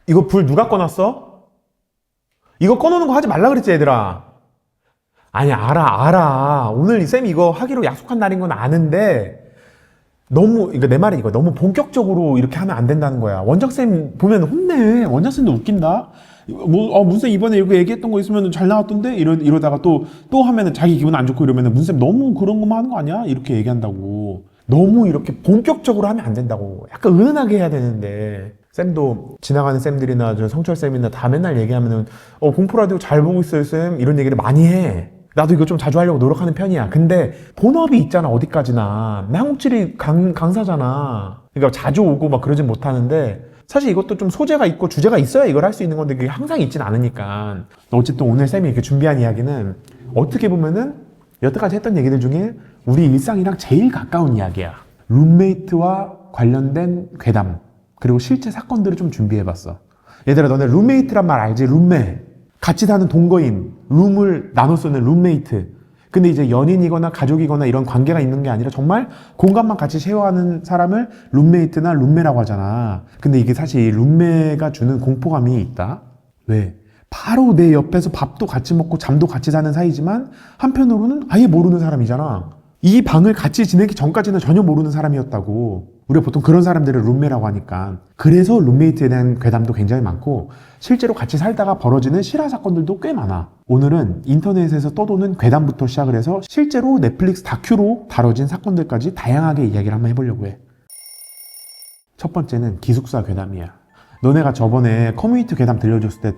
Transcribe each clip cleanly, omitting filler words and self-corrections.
이거 불 누가 꺼놨어? 이거 꺼놓는 거 하지 말라 그랬지, 얘들아. 아니, 알아. 오늘 이 쌤이 이거 하기로 약속한 날인 건 아는데, 너무, 이거 내 말이 이거 너무 본격적으로 이렇게 하면 안 된다는 거야. 원장쌤 보면 혼내. 원장쌤도 웃긴다. 문쌤 이번에 이거 얘기했던 거 있으면 잘 나왔던데? 이러다가 또 하면은 자기 기분 안 좋고 이러면은 문쌤 너무 그런 것만 하는 거 아니야? 이렇게 얘기한다고. 너무 이렇게 본격적으로 하면 안 된다고. 약간 은은하게 해야 되는데. 쌤도 지나가는 쌤들이나 저 성철쌤이나 다 맨날 얘기하면은 공포라디오 잘 보고 있어요 쌤 이런 얘기를 많이 해. 나도 이거 좀 자주 하려고 노력하는 편이야. 근데 본업이 있잖아 어디까지나. 나 한국지리 강사잖아. 그러니까 자주 오고 막 그러진 못하는데 사실 이것도 좀 소재가 있고 주제가 있어야 이걸 할 수 있는 건데 그게 항상 있진 않으니까. 어쨌든 오늘 쌤이 이렇게 준비한 이야기는 어떻게 보면은 여태까지 했던 얘기들 중에 우리 일상이랑 제일 가까운 이야기야. 룸메이트와 관련된 괴담 그리고 실제 사건들을 좀 준비해봤어. 얘들아 너네 룸메이트란 말 알지? 룸메. 같이 사는 동거인, 룸을 나눠 쓰는 룸메이트. 근데 이제 연인이거나 가족이거나 이런 관계가 있는 게 아니라 정말 공간만 같이 쉐어하는 사람을 룸메이트나 룸메라고 하잖아. 근데 이게 사실 룸메가 주는 공포감이 있다. 왜? 바로 내 옆에서 밥도 같이 먹고 잠도 같이 사는 사이지만 한편으로는 아예 모르는 사람이잖아. 이 방을 같이 지내기 전까지는 전혀 모르는 사람이었다고. 우리가 보통 그런 사람들을 룸메라고 하니까. 그래서 룸메이트에 대한 괴담도 굉장히 많고 실제로 같이 살다가 벌어지는 실화 사건들도 꽤 많아. 오늘은 인터넷에서 떠도는 괴담부터 시작을 해서 실제로 넷플릭스 다큐로 다뤄진 사건들까지 다양하게 이야기를 한번 해보려고 해. 첫 번째는 기숙사 괴담이야. 너네가 저번에 커뮤니티 괴담 들려줬을 때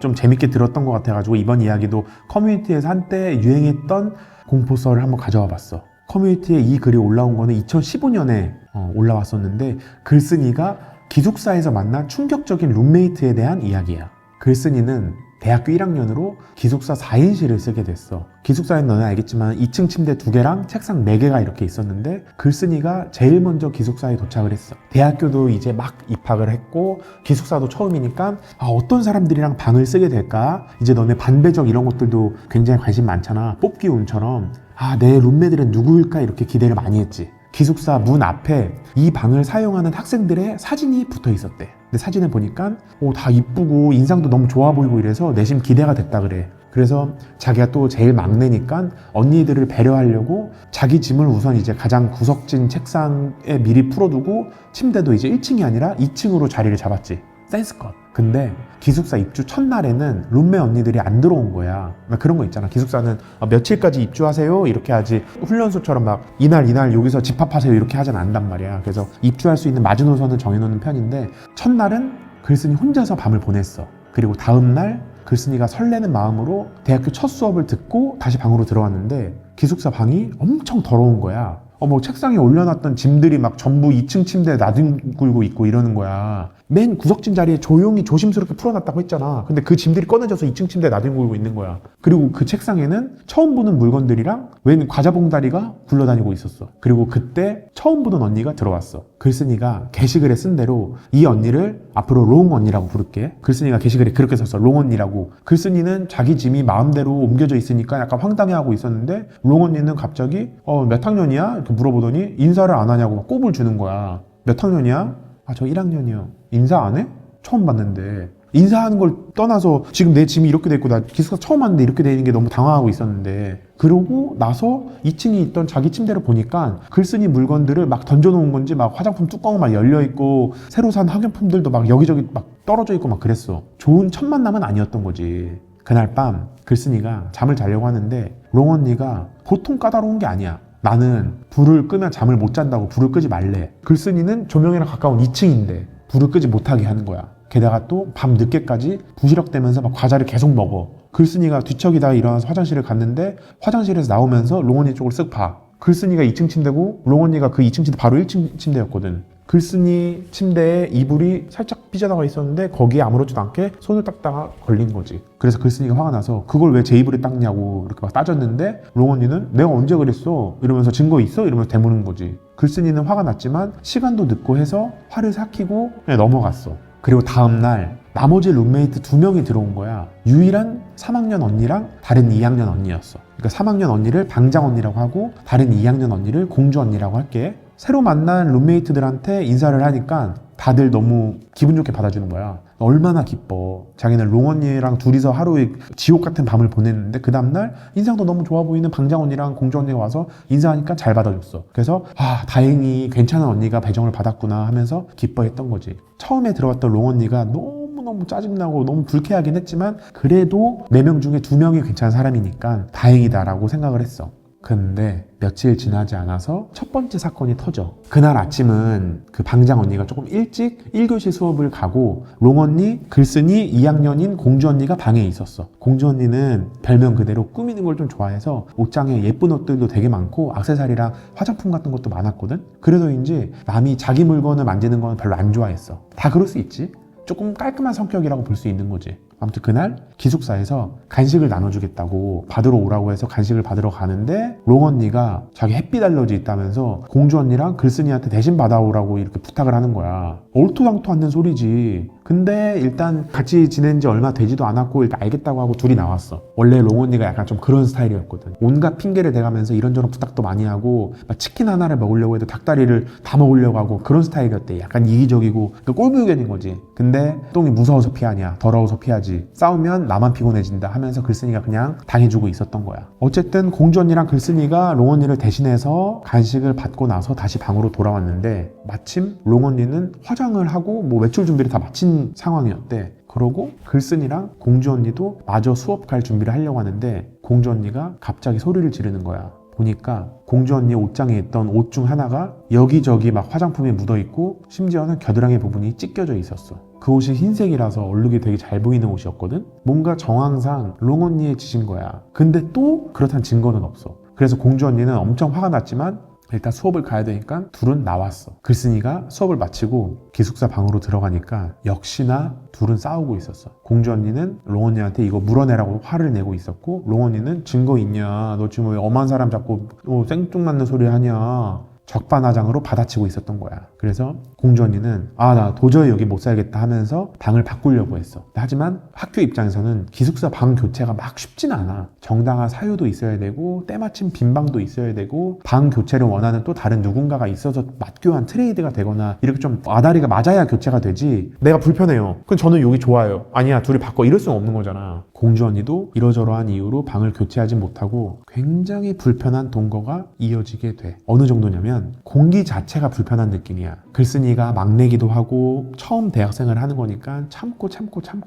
좀 재밌게 들었던 것 같아가지고 이번 이야기도 커뮤니티에서 한때 유행했던 공포썰을 한번 가져와 봤어. 커뮤니티에 이 글이 올라온 거는 2015년에 올라왔었는데 글쓴이가 기숙사에서 만난 충격적인 룸메이트에 대한 이야기야. 글쓴이는 대학교 1학년으로 기숙사 4인실을 쓰게 됐어. 기숙사에는 너는 알겠지만 2층 침대 2개랑 책상 4개가 이렇게 있었는데 글쓴이가 제일 먼저 기숙사에 도착을 했어. 대학교도 이제 막 입학을 했고 기숙사도 처음이니까 어떤 사람들이랑 방을 쓰게 될까? 이제 너네 반배적 이런 것들도 굉장히 관심 많잖아. 뽑기 운처럼 내 룸메들은 누구일까? 이렇게 기대를 많이 했지. 기숙사 문 앞에 이 방을 사용하는 학생들의 사진이 붙어 있었대. 근데 사진을 보니까 다 이쁘고 인상도 너무 좋아 보이고 이래서 내심 기대가 됐다 그래. 그래서 자기가 또 제일 막내니까 언니들을 배려하려고 자기 짐을 우선 이제 가장 구석진 책상에 미리 풀어두고 침대도 이제 1층이 아니라 2층으로 자리를 잡았지. 센스컷. 근데 기숙사 입주 첫날에는 룸메 언니들이 안 들어온 거야. 그런 거 있잖아. 기숙사는 며칠까지 입주하세요 이렇게 하지 훈련소처럼 막 이날 여기서 집합하세요 이렇게 하진 않단 말이야. 그래서 입주할 수 있는 마지노선을 정해놓는 편인데 첫날은 글쓴이 혼자서 밤을 보냈어. 그리고 다음날 글쓴이가 설레는 마음으로 대학교 첫 수업을 듣고 다시 방으로 들어왔는데 기숙사 방이 엄청 더러운 거야. 책상에 올려놨던 짐들이 막 전부 2층 침대에 나뒹굴고 있고 이러는 거야. 맨 구석진 자리에 조용히 조심스럽게 풀어놨다고 했잖아. 근데 그 짐들이 꺼내져서 2층 침대에 나뒹굴고 있는 거야. 그리고 그 책상에는 처음 보는 물건들이랑 웬 과자 봉다리가 굴러다니고 있었어. 그리고 그때 처음 보는 언니가 들어왔어. 글쓴이가 게시글에 쓴 대로 이 언니를 앞으로 롱 언니라고 부를게. 글쓴이가 게시글에 그렇게 썼어. 롱 언니라고. 글쓴이는 자기 짐이 마음대로 옮겨져 있으니까 약간 황당해하고 있었는데 롱 언니는 갑자기 몇 학년이야? 이렇게 물어보더니 인사를 안 하냐고 막 꼽을 주는 거야. 몇 학년이야? 저 1학년이요. 인사 안 해? 처음 봤는데. 인사하는 걸 떠나서 지금 내 짐이 이렇게 돼 있고 나 기숙사 처음 왔는데 이렇게 돼 있는 게 너무 당황하고 있었는데 그러고 나서 2층에 있던 자기 침대를 보니까 글쓴이 물건들을 막 던져놓은 건지 막 화장품 뚜껑은 막 열려있고 새로 산 학용품들도 막 여기저기 막 떨어져 있고 막 그랬어. 좋은 첫 만남은 아니었던 거지. 그날 밤 글쓴이가 잠을 자려고 하는데 롱 언니가 보통 까다로운 게 아니야. 나는 불을 끄면 잠을 못 잔다고 불을 끄지 말래. 글쓴이는 조명이랑 가까운 2층인데 불을 끄지 못하게 하는 거야. 게다가 또 밤 늦게까지 부시럭대면서 막 과자를 계속 먹어. 글쓴이가 뒤척이다가 일어나서 화장실을 갔는데 화장실에서 나오면서 롱언니 쪽을 쓱 봐. 글쓴이가 2층 침대고 롱언니가 그 2층 침대 바로 1층 침대였거든. 글쓴이 침대에 이불이 살짝 삐져나와 있었는데 거기에 아무렇지도 않게 손을 닦다가 걸린 거지. 그래서 글쓴이가 화가 나서 그걸 왜 제 이불에 닦냐고 이렇게 막 따졌는데 롱언니는 내가 언제 그랬어? 이러면서 증거 있어? 이러면서 대무는 거지. 글쓴이는 화가 났지만 시간도 늦고 해서 화를 삭히고 그냥 넘어갔어. 그리고 다음날 나머지 룸메이트 2명이 들어온 거야. 유일한 3학년 언니랑 다른 2학년 언니였어. 그러니까 3학년 언니를 방장 언니라고 하고 다른 2학년 언니를 공주 언니라고 할게. 새로 만난 룸메이트들한테 인사를 하니까 다들 너무 기분 좋게 받아주는 거야. 얼마나 기뻐. 자기는 롱 언니랑 둘이서 하루에 지옥 같은 밤을 보냈는데 그 다음날 인상도 너무 좋아 보이는 방장 언니랑 공주 언니가 와서 인사하니까 잘 받아줬어. 그래서 다행히 괜찮은 언니가 배정을 받았구나 하면서 기뻐했던 거지. 처음에 들어왔던 롱 언니가 너무 짜증나고 너무 불쾌하긴 했지만 그래도 4명 중에 2명이 괜찮은 사람이니까 다행이다라고 생각을 했어. 근데 며칠 지나지 않아서 첫 번째 사건이 터져. 그날 아침은 그 방장 언니가 조금 일찍 1교시 수업을 가고 롱 언니, 글쓴이 2학년인 공주 언니가 방에 있었어. 공주 언니는 별명 그대로 꾸미는 걸 좀 좋아해서 옷장에 예쁜 옷들도 되게 많고 액세서리랑 화장품 같은 것도 많았거든. 그래서인지 남이 자기 물건을 만지는 건 별로 안 좋아했어. 다 그럴 수 있지. 조금 깔끔한 성격이라고 볼 수 있는 거지. 아무튼 그날 기숙사에서 간식을 나눠주겠다고 받으러 오라고 해서 간식을 받으러 가는데 롱 언니가 자기 햇빛 알러지 있다면서 공주 언니랑 글쓴이한테 대신 받아오라고 이렇게 부탁을 하는 거야. 얼토당토 않는 소리지. 근데 일단 같이 지낸 지 얼마 되지도 않았고 일단 알겠다고 하고 둘이 나왔어. 원래 롱 언니가 약간 좀 그런 스타일이었거든. 온갖 핑계를 대가면서 이런저런 부탁도 많이 하고 막 치킨 하나를 먹으려고 해도 닭다리를 다 먹으려고 하고 그런 스타일이었대. 약간 이기적이고 꼴불견인 거지. 근데 똥이 무서워서 피하냐 더러워서 피하지. 싸우면 나만 피곤해진다 하면서 글쓴이가 그냥 당해주고 있었던 거야. 어쨌든 공주 언니랑 글쓴이가 롱 언니를 대신해서 간식을 받고 나서 다시 방으로 돌아왔는데 마침 롱 언니는 화장을 하고 뭐 외출 준비를 다 마친 상황이었대. 그러고 글쓴이랑 공주 언니도 마저 수업 갈 준비를 하려고 하는데 공주 언니가 갑자기 소리를 지르는 거야. 보니까 공주 언니 옷장에 있던 옷 중 하나가 여기저기 막 화장품이 묻어있고 심지어는 겨드랑이 부분이 찢겨져 있었어. 그 옷이 흰색이라서 얼룩이 되게 잘 보이는 옷이었거든? 뭔가 정황상 롱 언니의 짓인 거야. 근데 또 그렇다는 증거는 없어. 그래서 공주 언니는 엄청 화가 났지만 일단 수업을 가야 되니까 둘은 나왔어. 글쓴이가 수업을 마치고 기숙사 방으로 들어가니까 역시나 둘은 싸우고 있었어. 공주 언니는 롱 언니한테 이거 물어내라고 화를 내고 있었고 롱 언니는 증거 있냐? 너 지금 왜 엄한 사람 자꾸 생뚱맞는 소리 하냐? 적반하장으로 받아치고 있었던 거야. 그래서 공주 언니는 나 도저히 여기 못 살겠다 하면서 방을 바꾸려고 했어. 하지만 학교 입장에서는 기숙사 방 교체가 막 쉽진 않아. 정당한 사유도 있어야 되고 때마침 빈 방도 있어야 되고 방 교체를 원하는 또 다른 누군가가 있어서 맞교환 트레이드가 되거나 이렇게 좀 아다리가 맞아야 교체가 되지. 내가 불편해요. 그럼 저는 여기 좋아요. 아니야 둘이 바꿔 이럴 수는 없는 거잖아. 공주 언니도 이러저러한 이유로 방을 교체하지 못하고 굉장히 불편한 동거가 이어지게 돼. 어느 정도냐면 공기 자체가 불편한 느낌이야. 글쓴이가 막내기도 하고 처음 대학생을 하는 거니까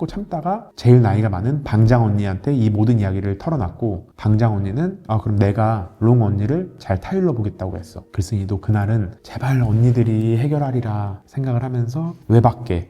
참다가 제일 나이가 많은 방장 언니한테 이 모든 이야기를 털어놨고 방장 언니는 그럼 내가 롱 언니를 잘 타일러 보겠다고 했어. 글쓴이도 그날은 제발 언니들이 해결하리라 생각을 하면서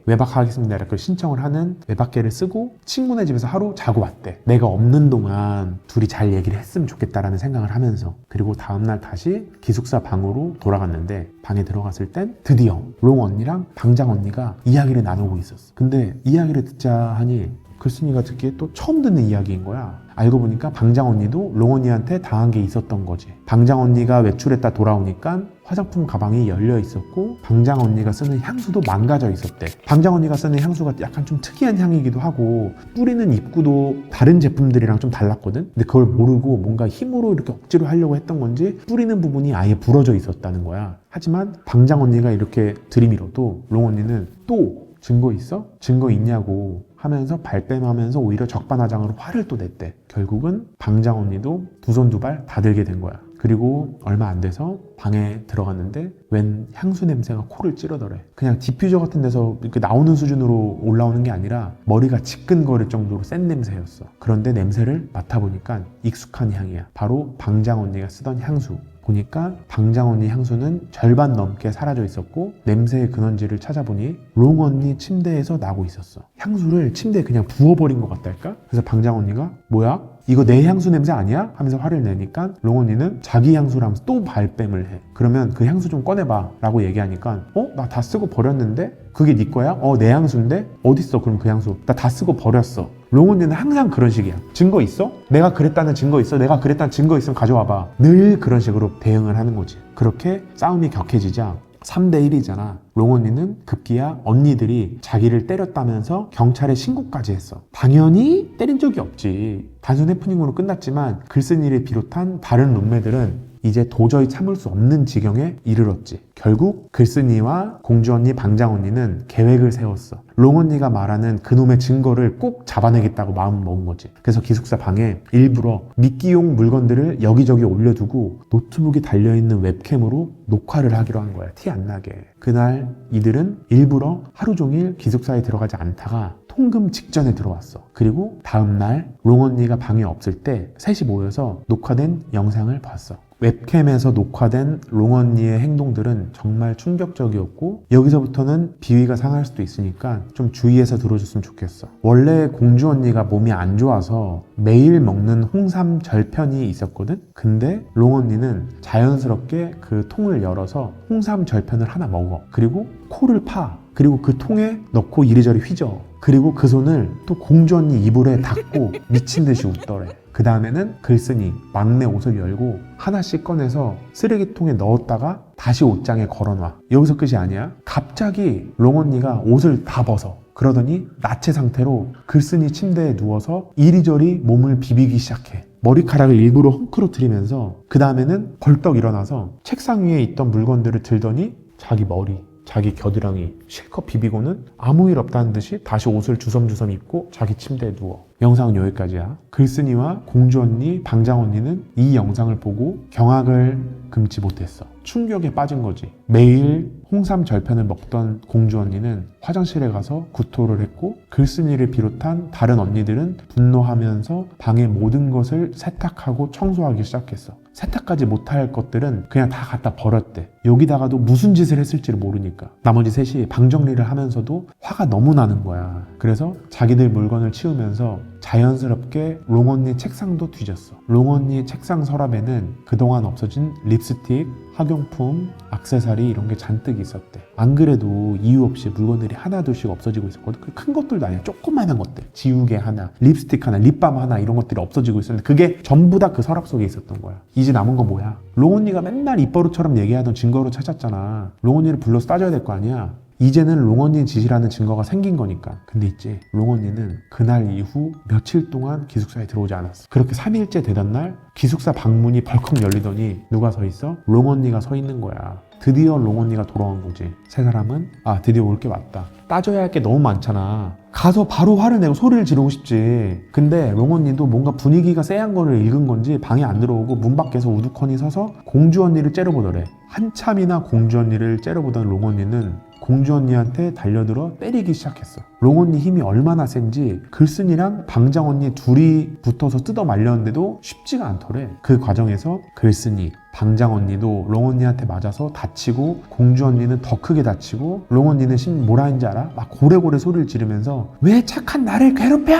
외박하겠습니다 이렇게 신청을 하는 외박계를 쓰고 친구네 집에서 하루 자고 왔대. 내가 없는 동안 둘이 잘 얘기를 했으면 좋겠다라는 생각을 하면서. 그리고 다음날 다시 기숙사 방으로 돌아갔는데 방에 들어갔을 땐 드디어 롱 언니랑 방장 언니가 이야기를 나누고 있었어. 근데 이야기를 듣자 하니 글쓴이가 듣기에 또 처음 듣는 이야기인 거야. 알고 보니까 방장 언니도 롱 언니한테 당한 게 있었던 거지. 방장 언니가 외출했다 돌아오니까 화장품 가방이 열려 있었고 방장 언니가 쓰는 향수도 망가져 있었대. 방장 언니가 쓰는 향수가 약간 좀 특이한 향이기도 하고 뿌리는 입구도 다른 제품들이랑 좀 달랐거든. 근데 그걸 모르고 뭔가 힘으로 이렇게 억지로 하려고 했던 건지 뿌리는 부분이 아예 부러져 있었다는 거야. 하지만 방장 언니가 이렇게 들이밀어도 롱 언니는 또 증거 있어? 증거 있냐고 하면서 발뺌하면서 오히려 적반하장으로 화를 또 냈대. 결국은 방장 언니도 두 손 두 발 다 들게 된 거야. 그리고 얼마 안 돼서 방에 들어갔는데 웬 향수 냄새가 코를 찌르더래. 그냥 디퓨저 같은 데서 이렇게 나오는 수준으로 올라오는 게 아니라 머리가 지끈거릴 정도로 센 냄새였어. 그런데 냄새를 맡아보니까 익숙한 향이야. 바로 방장 언니가 쓰던 향수. 보니까 방장 언니 향수는 절반 넘게 사라져 있었고 냄새의 근원지를 찾아보니 롱 언니 침대에서 나고 있었어. 향수를 침대에 그냥 부어버린 것 같달까? 그래서 방장 언니가 뭐야? 이거 내 향수 냄새 아니야? 하면서 화를 내니까 롱 언니는 자기 향수라면서 또 발뺌을 해. 그러면 그 향수 좀 꺼내봐 라고 얘기하니까 나 다 쓰고 버렸는데? 그게 네 거야? 내 향수인데? 어딨어 그럼 그 향수? 나 다 쓰고 버렸어. 롱 언니는 항상 그런 식이야. 증거 있어? 내가 그랬다는 증거 있어? 내가 그랬다는 증거 있으면 가져와봐. 늘 그런 식으로 대응을 하는 거지. 그렇게 싸움이 격해지자 3대1이잖아. 롱 언니는 급기야 언니들이 자기를 때렸다면서 경찰에 신고까지 했어. 당연히 때린 적이 없지. 단순 해프닝으로 끝났지만 글쓴이를 비롯한 다른 룸메들은 이제 도저히 참을 수 없는 지경에 이르렀지. 결국 글쓴이와 공주 언니, 방장 언니는 계획을 세웠어. 롱 언니가 말하는 그놈의 증거를 꼭 잡아내겠다고 마음 먹은 거지. 그래서 기숙사 방에 일부러 미끼용 물건들을 여기저기 올려두고 노트북에 달려있는 웹캠으로 녹화를 하기로 한 거야. 티 안 나게. 그날 이들은 일부러 하루 종일 기숙사에 들어가지 않다가 통금 직전에 들어왔어. 그리고 다음날 롱 언니가 방에 없을 때 셋이 모여서 녹화된 영상을 봤어. 웹캠에서 녹화된 롱 언니의 행동들은 정말 충격적이었고 여기서부터는 비위가 상할 수도 있으니까 좀 주의해서 들어줬으면 좋겠어. 원래 공주 언니가 몸이 안 좋아서 매일 먹는 홍삼 절편이 있었거든? 근데 롱 언니는 자연스럽게 그 통을 열어서 홍삼 절편을 하나 먹어. 그리고 코를 파. 그리고 그 통에 넣고 이리저리 휘저. 그리고 그 손을 또 공주 언니 이불에 닫고 미친 듯이 웃더래. 그 다음에는 글쓴이 막내 옷을 열고 하나씩 꺼내서 쓰레기통에 넣었다가 다시 옷장에 걸어놔. 여기서 끝이 아니야. 갑자기 롱 언니가 옷을 다 벗어. 그러더니 나체 상태로 글쓴이 침대에 누워서 이리저리 몸을 비비기 시작해. 머리카락을 일부러 헝클어뜨리면서 그 다음에는 벌떡 일어나서 책상 위에 있던 물건들을 들더니 자기 머리, 자기 겨드랑이 실컷 비비고는 아무 일 없다는 듯이 다시 옷을 주섬주섬 입고 자기 침대에 누워. 영상은 여기까지야. 글쓴이와 공주 언니, 방장 언니는 이 영상을 보고 경악을 금치 못했어. 충격에 빠진 거지. 매일 홍삼 절편을 먹던 공주 언니는 화장실에 가서 구토를 했고 글쓴이를 비롯한 다른 언니들은 분노하면서 방의 모든 것을 세탁하고 청소하기 시작했어. 세탁까지 못할 것들은 그냥 다 갖다 버렸대. 여기다가도 무슨 짓을 했을지를 모르니까. 나머지 셋이 방 정리를 하면서도 화가 너무 나는 거야. 그래서 자기들 물건을 치우면서 자연스럽게 롱 언니 책상도 뒤졌어. 롱 언니 책상 서랍에는 그동안 없어진 립스틱, 학용품, 액세서리 이런 게 잔뜩 있었대. 안 그래도 이유 없이 물건들이 하나둘씩 없어지고 있었거든. 큰 것들도 아니야. 조그마한 것들. 지우개 하나, 립스틱 하나, 립밤 하나 이런 것들이 없어지고 있었는데 그게 전부 다 그 서랍 속에 있었던 거야. 이제 남은 건 뭐야? 롱 언니가 맨날 입버릇처럼 얘기하던 증거로 찾았잖아. 롱 언니를 불러서 따져야 될 거 아니야. 이제는 롱 언니 짓이라는 증거가 생긴 거니까. 근데 있지, 롱 언니는 그날 이후 며칠 동안 기숙사에 들어오지 않았어. 그렇게 3일째 되던 날 기숙사 방문이 벌컥 열리더니 누가 서 있어? 롱 언니가 서 있는 거야. 드디어 롱 언니가 돌아온 거지. 세 사람은 드디어 올 게 맞다. 따져야 할 게 너무 많잖아. 가서 바로 화를 내고 소리를 지르고 싶지. 근데 롱 언니도 뭔가 분위기가 쎄한 거를 읽은 건지 방에 안 들어오고 문 밖에서 우두커니 서서 공주 언니를 째려보더래. 한참이나 공주 언니를 째려보던 롱 언니는 공주 언니한테 달려들어 때리기 시작했어. 롱 언니 힘이 얼마나 센지 글쓴이랑 방장 언니 둘이 붙어서 뜯어 말렸는데도 쉽지가 않더래. 그 과정에서 글쓴이, 방장 언니도 롱 언니한테 맞아서 다치고 공주 언니는 더 크게 다치고 롱 언니는 뭐라 했는지 알아? 막 고래고래 소리를 지르면서 왜 착한 나를 괴롭혀?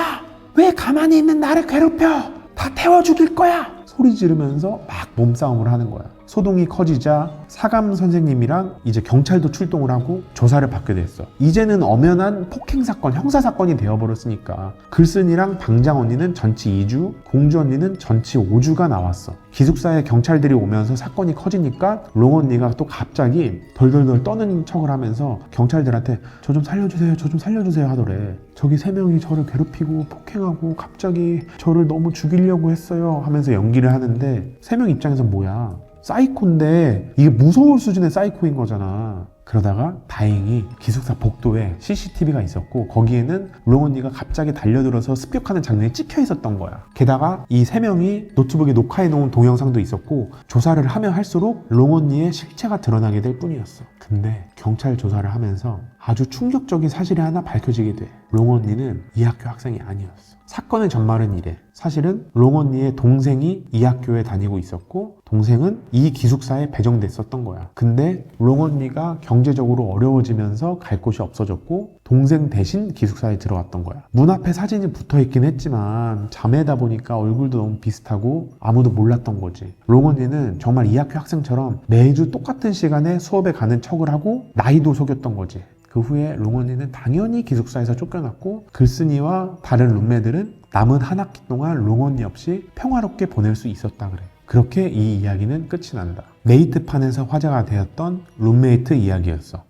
왜 가만히 있는 나를 괴롭혀? 다 태워 죽일 거야! 소리 지르면서 막 몸싸움을 하는 거야. 소동이 커지자 사감 선생님이랑 이제 경찰도 출동을 하고 조사를 받게 됐어. 이제는 엄연한 폭행사건, 형사사건이 되어버렸으니까 글쓴이랑 방장 언니는 전치 2주, 공주 언니는 전치 5주가 나왔어. 기숙사에 경찰들이 오면서 사건이 커지니까 롱 언니가 또 갑자기 덜덜덜 떠는 척을 하면서 경찰들한테 저 좀 살려주세요, 저 좀 살려주세요 하더래. 저기 3명이 저를 괴롭히고 폭행하고 갑자기 저를 너무 죽이려고 했어요 하면서 연기를 하는데 3명 입장에서 뭐야? 사이코인데 이게 무서울 수준의 사이코인 거잖아. 그러다가 다행히 기숙사 복도에 CCTV가 있었고 거기에는 롱 언니가 갑자기 달려들어서 습격하는 장면이 찍혀 있었던 거야. 게다가 이 3명이 노트북에 녹화해 놓은 동영상도 있었고 조사를 하면 할수록 롱 언니의 실체가 드러나게 될 뿐이었어. 근데 경찰 조사를 하면서 아주 충격적인 사실이 하나 밝혀지게 돼. 롱 언니는 이 학교 학생이 아니었어. 사건의 전말은 이래. 사실은 롱 언니의 동생이 이 학교에 다니고 있었고 동생은 이 기숙사에 배정됐었던 거야. 근데 롱 언니가 경제적으로 어려워지면서 갈 곳이 없어졌고 동생 대신 기숙사에 들어왔던 거야. 문 앞에 사진이 붙어있긴 했지만 자매다 보니까 얼굴도 너무 비슷하고 아무도 몰랐던 거지. 롱 언니는 정말 이 학교 학생처럼 매주 똑같은 시간에 수업에 가는 척을 하고 나이도 속였던 거지. 그 후에 롱 언니는 당연히 기숙사에서 쫓겨났고 글쓴이와 다른 룸메들은 남은 한 학기 동안 롱 언니 없이 평화롭게 보낼 수 있었다 그래. 그렇게 이 이야기는 끝이 난다. 네이트판에서 화제가 되었던 룸메이트 이야기였어.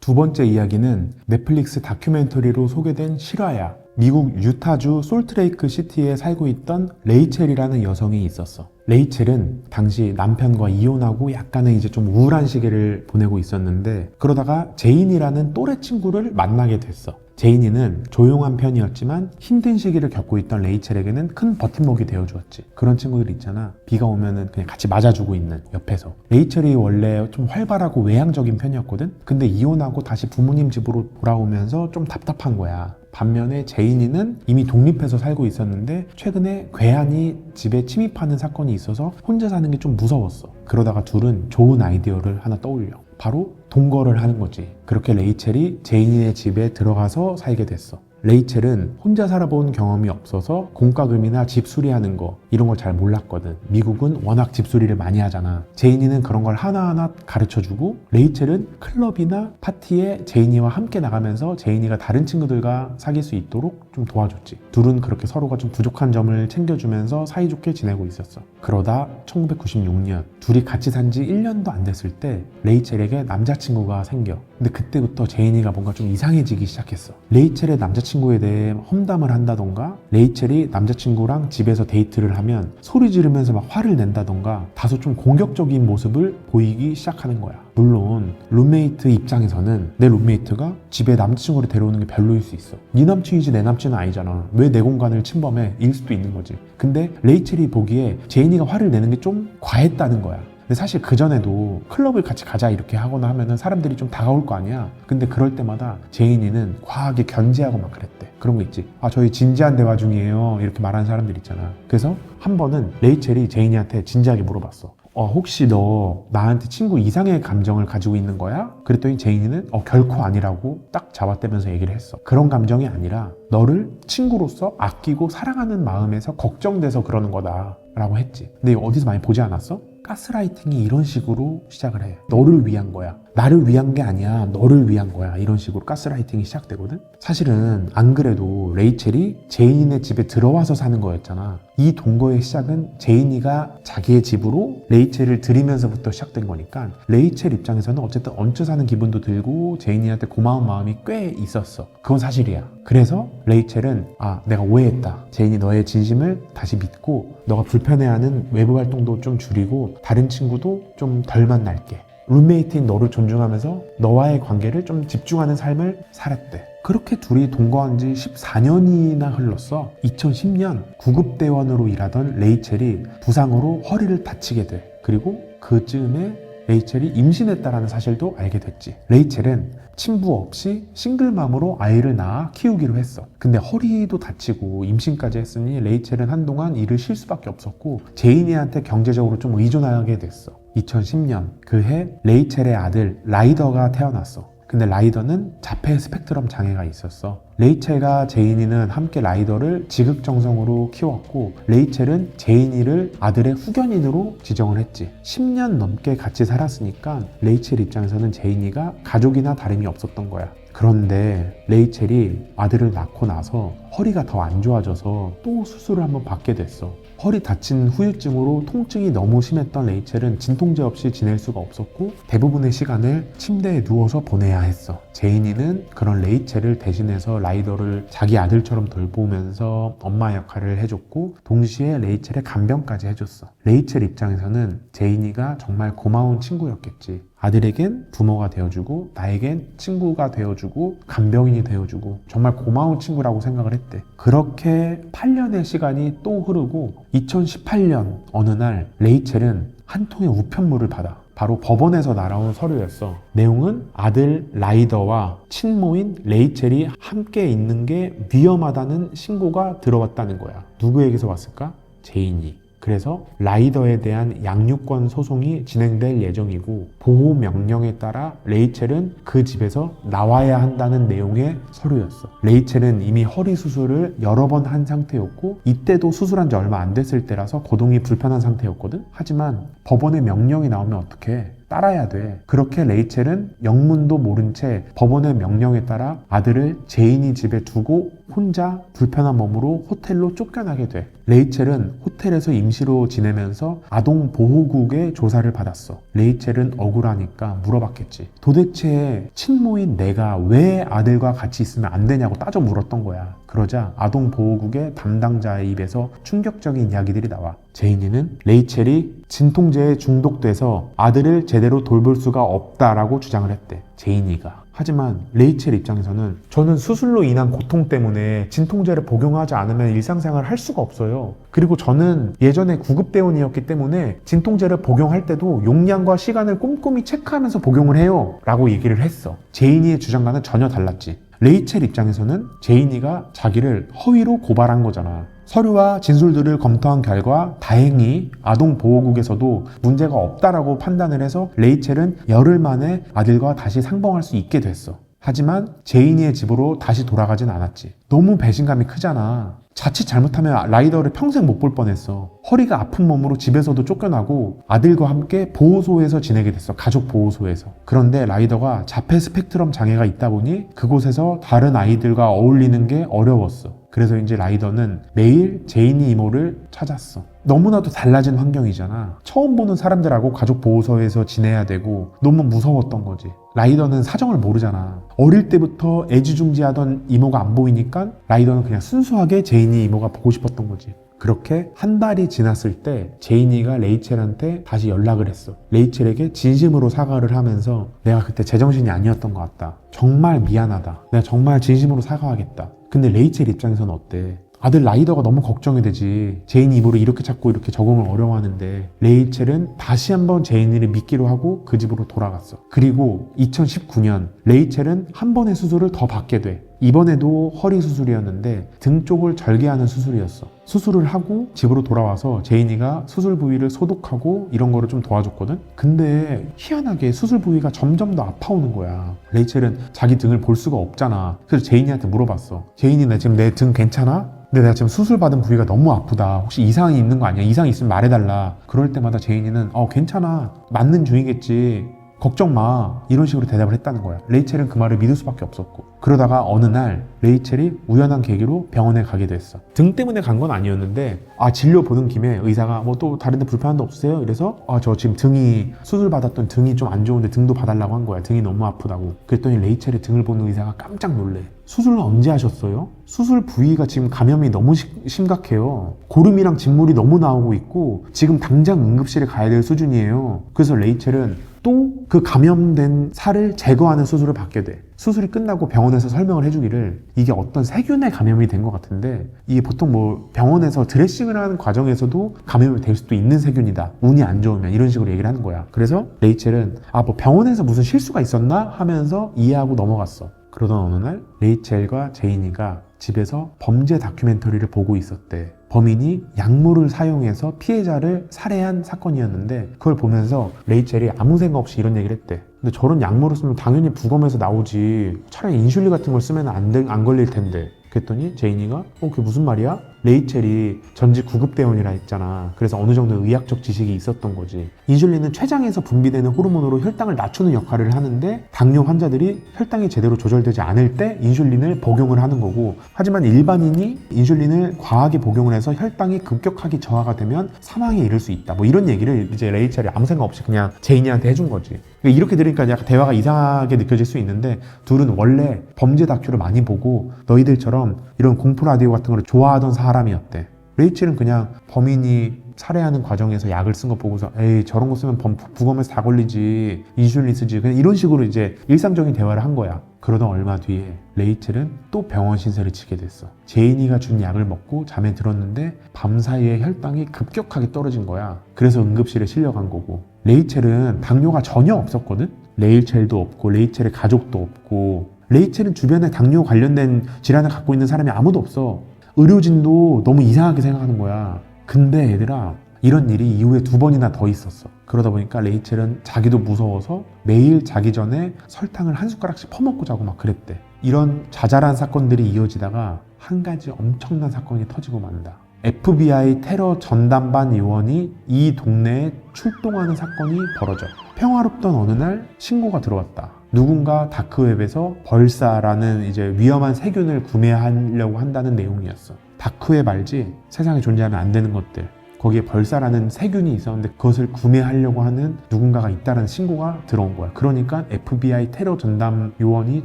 두 번째 이야기는 넷플릭스 다큐멘터리로 소개된 실화야. 미국 유타주 솔트레이크 시티에 살고 있던 레이첼이라는 여성이 있었어. 레이첼은 당시 남편과 이혼하고 약간의 이제 좀 우울한 시기를 보내고 있었는데, 그러다가 제인이라는 또래 친구를 만나게 됐어. 제인이는 조용한 편이었지만 힘든 시기를 겪고 있던 레이첼에게는 큰 버팀목이 되어주었지. 그런 친구들 있잖아, 비가 오면은 그냥 같이 맞아주고 있는, 옆에서. 레이첼이 원래 좀 활발하고 외향적인 편이었거든. 근데 이혼하고 다시 부모님 집으로 돌아오면서 좀 답답한 거야. 반면에 제인이는 이미 독립해서 살고 있었는데 최근에 괴한이 집에 침입하는 사건이 있어서 혼자 사는 게 좀 무서웠어. 그러다가 둘은 좋은 아이디어를 하나 떠올려. 바로 동거를 하는 거지. 그렇게 레이첼이 제인이네 집에 들어가서 살게 됐어. 레이첼은 혼자 살아본 경험이 없어서 공과금이나 집 수리하는 거 이런 걸 잘 몰랐거든. 미국은 워낙 집 수리를 많이 하잖아. 제인이는 그런 걸 하나하나 가르쳐주고, 레이첼은 클럽이나 파티에 제인이와 함께 나가면서 제인이가 다른 친구들과 사귈 수 있도록 좀 도와줬지. 둘은 그렇게 서로가 좀 부족한 점을 챙겨주면서 사이좋게 지내고 있었어. 그러다 1996년 둘이 같이 산 지 1년도 안 됐을 때 레이첼에게 남자친구가 생겨. 근데 그때부터 제인이가 뭔가 좀 이상해지기 시작했어. 레이첼의 남자친구에 대해 험담을 한다던가, 레이첼이 남자친구랑 집에서 데이트를 하면 소리 지르면서 막 화를 낸다던가 다소 좀 공격적인 모습을 보이기 시작하는 거야. 물론 룸메이트 입장에서는 내 룸메이트가 집에 남자친구를 데려오는 게 별로일 수 있어. 네 남친이지 내 남친은 아니잖아, 왜 내 공간을 침범해, 일 수도 있는 거지. 근데 레이첼이 보기에 제인이가 화를 내는 게 좀 과했다는 거야. 근데 사실 그전에도 클럽을 같이 가자 이렇게 하거나 하면은 사람들이 좀 다가올 거 아니야. 근데 그럴 때마다 제인이는 과하게 견제하고 막 그랬대. 그런 거 있지. 아, 저희 진지한 대화 중이에요, 이렇게 말하는 사람들 있잖아. 그래서 한 번은 레이첼이 제인이한테 진지하게 물어봤어. 혹시 너 나한테 친구 이상의 감정을 가지고 있는 거야? 그랬더니 제인이는 결코 아니라고 딱 잡아떼면서 얘기를 했어. 그런 감정이 아니라 너를 친구로서 아끼고 사랑하는 마음에서 걱정돼서 그러는 거다 라고 했지. 근데 이거 어디서 많이 보지 않았어? 가스라이팅이 이런 식으로 시작을 해. 너를 위한 거야, 나를 위한 게 아니야, 너를 위한 거야, 이런 식으로 가스라이팅이 시작되거든. 사실은 안 그래도 레이첼이 제인이네 집에 들어와서 사는 거였잖아. 이 동거의 시작은 제인이가 자기의 집으로 레이첼을 들이면서부터 시작된 거니까 레이첼 입장에서는 어쨌든 얹혀 사는 기분도 들고 제인이한테 고마운 마음이 꽤 있었어. 그건 사실이야. 그래서 레이첼은 내가 오해했다, 제인이 너의 진심을 다시 믿고 너가 불편해하는 외부 활동도 좀 줄이고 다른 친구도 좀 덜 만날게, 룸메이트인 너를 존중하면서 너와의 관계를 좀 집중하는 삶을 살았대. 그렇게 둘이 동거한 지 14년이나 흘렀어. 2010년 구급대원으로 일하던 레이첼이 부상으로 허리를 다치게 돼. 그리고 그즈음에 레이첼이 임신했다라는 사실도 알게 됐지. 레이첼은 친부 없이 싱글맘으로 아이를 낳아 키우기로 했어. 근데 허리도 다치고 임신까지 했으니 레이첼은 한동안 일을 쉴 수밖에 없었고 제인이한테 경제적으로 좀 의존하게 됐어. 2010년 그해 레이첼의 아들 라이더가 태어났어. 근데 라이더는 자폐 스펙트럼 장애가 있었어. 레이첼과 제인이는 함께 라이더를 지극정성으로 키웠고 레이첼은 제인이를 아들의 후견인으로 지정을 했지. 10년 넘게 같이 살았으니까 레이첼 입장에서는 제인이가 가족이나 다름이 없었던 거야. 그런데 레이첼이 아들을 낳고 나서 허리가 더 안 좋아져서 또 수술을 한번 받게 됐어. 허리 다친 후유증으로 통증이 너무 심했던 레이첼은 진통제 없이 지낼 수가 없었고 대부분의 시간을 침대에 누워서 보내야 했어. 제인이는 그런 레이첼을 대신해서 라이더를 자기 아들처럼 돌보면서 엄마 역할을 해줬고 동시에 레이첼의 간병까지 해줬어. 레이첼 입장에서는 제인이가 정말 고마운 친구였겠지. 아들에겐 부모가 되어주고 나에겐 친구가 되어주고 간병인이 되어주고 정말 고마운 친구라고 생각을 했대. 그렇게 8년의 시간이 또 흐르고 2018년 어느 날 레이첼은 한 통의 우편물을 받아. 바로 법원에서 날아온 서류였어. 내용은 아들 라이더와 친모인 레이첼이 함께 있는 게 위험하다는 신고가 들어왔다는 거야. 누구에게서 왔을까? 제인이. 그래서 라이더에 대한 양육권 소송이 진행될 예정이고 보호 명령에 따라 레이첼은 그 집에서 나와야 한다는 내용의 서류였어. 레이첼은 이미 허리 수술을 여러 번 한 상태였고 이때도 수술한 지 얼마 안 됐을 때라서 거동이 불편한 상태였거든. 하지만 법원의 명령이 나오면 어떡해? 따라야 돼. 그렇게 레이첼은 영문도 모른 채 법원의 명령에 따라 아들을 제인이 집에 두고 혼자 불편한 몸으로 호텔로 쫓겨나게 돼. 레이첼은 호텔에서 임시로 지내면서 아동보호국의 조사를 받았어. 레이첼은 억울하니까 물어봤겠지. 도대체 친모인 내가 왜 아들과 같이 있으면 안 되냐고 따져 물었던 거야. 그러자 아동보호국의 담당자의 입에서 충격적인 이야기들이 나와. 제인이는 레이첼이 진통제에 중독돼서 아들을 제대로 돌볼 수가 없다라고 주장을 했대. 제인이가. 하지만 레이첼 입장에서는 저는 수술로 인한 고통 때문에 진통제를 복용하지 않으면 일상생활을 할 수가 없어요. 그리고 저는 예전에 구급대원이었기 때문에 진통제를 복용할 때도 용량과 시간을 꼼꼼히 체크하면서 복용을 해요 라고 얘기를 했어. 제인이의 주장과는 전혀 달랐지. 레이첼 입장에서는 제인이가 자기를 허위로 고발한 거잖아. 서류와 진술들을 검토한 결과 다행히 아동보호국에서도 문제가 없다라고 판단을 해서 레이첼은 열흘 만에 아들과 다시 상봉할 수 있게 됐어. 하지만 제인이의 집으로 다시 돌아가진 않았지. 너무 배신감이 크잖아. 자칫 잘못하면 라이더를 평생 못 볼 뻔했어. 허리가 아픈 몸으로 집에서도 쫓겨나고 아들과 함께 보호소에서 지내게 됐어. 가족 보호소에서. 그런데 라이더가 자폐 스펙트럼 장애가 있다 보니 그곳에서 다른 아이들과 어울리는 게 어려웠어. 그래서 이제 라이더는 매일 제인이 이모를 찾았어. 너무나도 달라진 환경이잖아. 처음 보는 사람들하고 가족 보호소에서 지내야 되고 너무 무서웠던 거지. 라이더는 사정을 모르잖아. 어릴 때부터 애지중지하던 이모가 안 보이니까 라이더는 그냥 순수하게 제인이 이모가 보고 싶었던 거지. 그렇게 한 달이 지났을 때 제인이가 레이첼한테 다시 연락을 했어. 레이첼에게 진심으로 사과를 하면서 내가 그때 제정신이 아니었던 것 같다. 정말 미안하다. 내가 정말 진심으로 사과하겠다. 근데 레이첼 입장에서는 어때? 아들 라이더가 너무 걱정이 되지. 제인이 이모를 이렇게 찾고 이렇게 적응을 어려워하는데 레이첼은 다시 한번 제인이를 믿기로 하고 그 집으로 돌아갔어. 그리고 2019년 레이첼은 한 번의 수술을 더 받게 돼. 이번에도 허리 수술이었는데 등 쪽을 절개하는 수술이었어. 수술을 하고 집으로 돌아와서 제인이가 수술 부위를 소독하고 이런 거를 좀 도와줬거든? 근데 희한하게 수술 부위가 점점 더 아파오는 거야. 레이첼은 자기 등을 볼 수가 없잖아. 그래서 제인이한테 물어봤어. 제인이 나 지금 내 등 괜찮아? 근데 내가 지금 수술받은 부위가 너무 아프다. 혹시 이상이 있는 거 아니야? 이상이 있으면 말해달라. 그럴 때마다 제인이는 괜찮아. 맞는 중이겠지. 걱정 마. 이런 식으로 대답을 했다는 거야. 레이첼은 그 말을 믿을 수밖에 없었고. 그러다가 어느 날 레이첼이 우연한 계기로 병원에 가게 됐어. 등 때문에 간 건 아니었는데 진료 보는 김에 의사가 뭐 또 다른 데 불편한 데 없으세요? 이래서 저 지금 등이 수술 받았던 등이 좀 안 좋은데 등도 봐달라고 한 거야. 등이 너무 아프다고. 그랬더니 레이첼의 등을 보는 의사가 깜짝 놀래. 수술을 언제 하셨어요? 수술 부위가 지금 감염이 너무 심각해요. 고름이랑 진물이 너무 나오고 있고 지금 당장 응급실에 가야 될 수준이에요. 그래서 레이첼은 또 그 감염된 살을 제거하는 수술을 받게 돼. 수술이 끝나고 병원에서 설명을 해주기를 이게 어떤 세균의 감염이 된 것 같은데 이게 보통 뭐 병원에서 드레싱을 하는 과정에서도 감염이 될 수도 있는 세균이다. 운이 안 좋으면 이런 식으로 얘기를 하는 거야. 그래서 레이첼은 뭐 병원에서 무슨 실수가 있었나 하면서 이해하고 넘어갔어. 그러던 어느 날 레이첼과 제인이가 집에서 범죄 다큐멘터리를 보고 있었대. 범인이 약물을 사용해서 피해자를 살해한 사건이었는데 그걸 보면서 레이첼이 아무 생각 없이 이런 얘기를 했대. 근데 저런 약물을 쓰면 당연히 부검해서 나오지. 차라리 인슐린 같은 걸 쓰면 안 걸릴 텐데. 그랬더니 제인이가 그게 무슨 말이야? 레이첼이 전직 구급대원이라 했잖아. 그래서 어느 정도 의학적 지식이 있었던 거지. 인슐린은 췌장에서 분비되는 호르몬으로 혈당을 낮추는 역할을 하는데 당뇨 환자들이 혈당이 제대로 조절되지 않을 때 인슐린을 복용을 하는 거고 하지만 일반인이 인슐린을 과하게 복용을 해서 혈당이 급격하게 저하가 되면 사망에 이를 수 있다. 뭐 이런 얘기를 이제 레이첼이 아무 생각 없이 그냥 제인이한테 해준 거지. 그러니까 이렇게 들으니까 약간 대화가 이상하게 느껴질 수 있는데 둘은 원래 범죄 다큐를 많이 보고 너희들처럼 이런 공포 라디오 같은 걸 좋아하던 사람이었대. 레이첼은 그냥 범인이 살해하는 과정에서 약을 쓴 거 보고서 에이 저런 거 쓰면 부검에서 다 걸리지 인슐린 쓰지 그냥 이런 식으로 이제 일상적인 대화를 한 거야. 그러던 얼마 뒤에 레이첼은 또 병원 신세를 지게 됐어. 제인이가 준 약을 먹고 잠에 들었는데 밤사이에 혈당이 급격하게 떨어진 거야. 그래서 응급실에 실려간 거고 레이첼은 당뇨가 전혀 없었거든. 레이첼도 없고 레이첼의 가족도 없고 레이첼은 주변에 당뇨 관련된 질환을 갖고 있는 사람이 아무도 없어. 의료진도 너무 이상하게 생각하는 거야. 근데 얘들아 이런 일이 이후에 2번이나 더 있었어. 그러다 보니까 레이첼은 자기도 무서워서 매일 자기 전에 설탕을 한 숟가락씩 퍼먹고 자고 막 그랬대. 이런 자잘한 사건들이 이어지다가 한 가지 엄청난 사건이 터지고 만다. FBI 테러 전담반 요원이 이 동네에 출동하는 사건이 벌어져. 평화롭던 어느 날 신고가 들어왔다. 누군가 다크웹에서 벌사라는 이제 위험한 세균을 구매하려고 한다는 내용이었어. 다크웹 알지? 세상에 존재하면 안 되는 것들. 거기에 벌사라는 세균이 있었는데 그것을 구매하려고 하는 누군가가 있다는 신고가 들어온 거야. 그러니까 FBI 테러 전담 요원이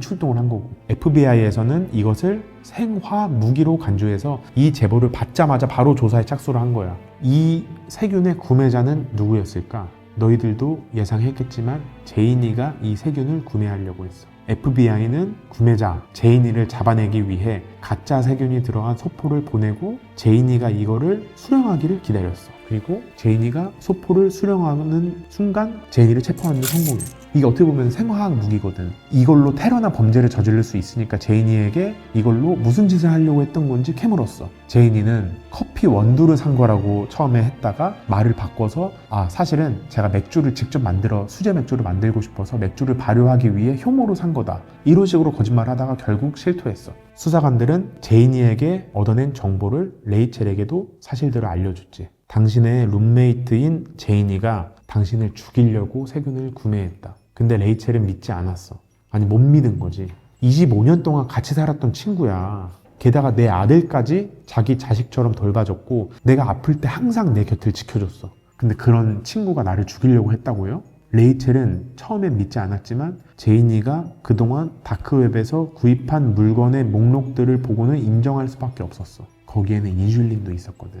출동을 한 거고, FBI에서는 이것을 생화학 무기로 간주해서 이 제보를 받자마자 바로 조사에 착수를 한 거야. 이 세균의 구매자는 누구였을까? 너희들도 예상했겠지만 제이니가 이 세균을 구매하려고 했어. FBI는 구매자 제이니를 잡아내기 위해 가짜 세균이 들어간 소포를 보내고 제이니가 이거를 수령하기를 기다렸어. 그리고 제이니가 소포를 수령하는 순간 제이니를 체포하는 데 성공해. 이게 어떻게 보면 생화학 무기거든. 이걸로 테러나 범죄를 저지를 수 있으니까 제이니에게 이걸로 무슨 짓을 하려고 했던 건지 캐물었어. 제이니는 커피 원두를 산 거라고 처음에 했다가 말을 바꿔서 사실은 제가 맥주를 직접 만들어 수제 맥주를 만들고 싶어서 맥주를 발효하기 위해 효모로 산 거다. 이런 식으로 거짓말하다가 결국 실토했어. 수사관들은 제이니에게 얻어낸 정보를 레이첼에게도 사실대로 알려줬지. 당신의 룸메이트인 제이니가 당신을 죽이려고 세균을 구매했다. 근데 레이첼은 믿지 않았어. 아니, 못 믿은 거지. 25년 동안 같이 살았던 친구야. 게다가 내 아들까지 자기 자식처럼 돌봐줬고 내가 아플 때 항상 내 곁을 지켜줬어. 근데 그런 친구가 나를 죽이려고 했다고요? 레이첼은 처음엔 믿지 않았지만 제이니가 그동안 다크웹에서 구입한 물건의 목록들을 보고는 인정할 수밖에 없었어. 거기에는 인슐린도 있었거든.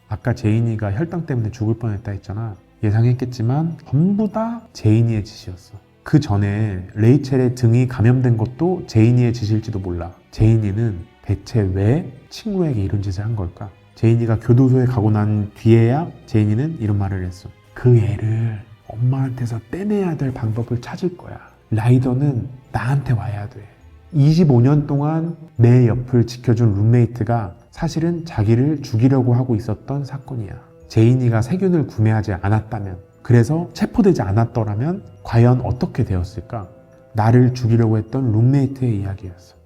아까 제이니가 혈당 때문에 죽을 뻔했다 했잖아. 예상했겠지만 전부 다 제이니의 짓이었어. 그 전에 레이첼의 등이 감염된 것도 제이니의 짓일지도 몰라. 제이니는 대체 왜 친구에게 이런 짓을 한 걸까? 제이니가 교도소에 가고 난 뒤에야 제이니는 이런 말을 했어. 그 애를 엄마한테서 떼내야 될 방법을 찾을 거야. 라이더는 나한테 와야 돼. 25년 동안 내 옆을 지켜준 룸메이트가 사실은 자기를 죽이려고 하고 있었던 사건이야. 제이니가 세균을 구매하지 않았다면, 그래서 체포되지 않았더라면 과연 어떻게 되었을까? 나를 죽이려고 했던 룸메이트의 이야기였어.